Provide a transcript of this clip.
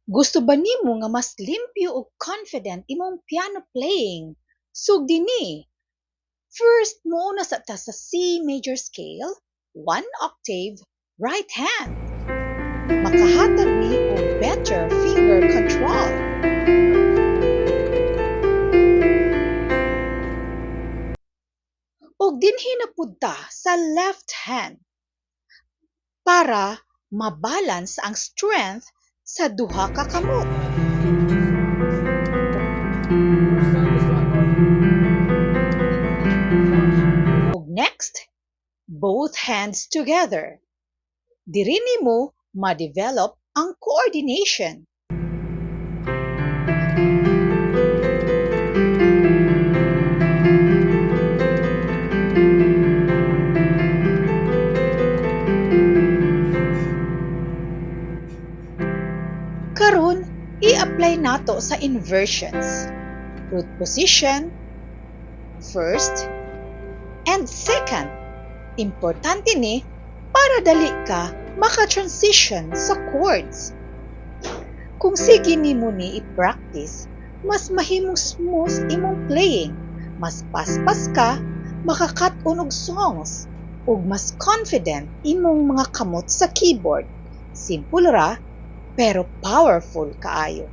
Gusto ba nimo nga mas limpyo ug confident imong piano playing? Sug dinhi. First, mouna ta sa C major scale, 1 octave, right hand. Makahatag ni og better finger control. Ug dinhi na pud ta sa left hand para mabalance ang strength sa duha ka kamot. Ug next, both hands together. Diri nimo ma-develop ang coordination. Karon, i-apply nato sa inversions. Root position, first, and second. Importante ni para dali ka maka-transition sa chords. Kung sige nimo ni i-practice, mas mahimong smooth imong playing, mas paspas ka, makakat-on og songs, ug mas confident imong mga kamot sa keyboard. Simple ra, pero powerful kaayo.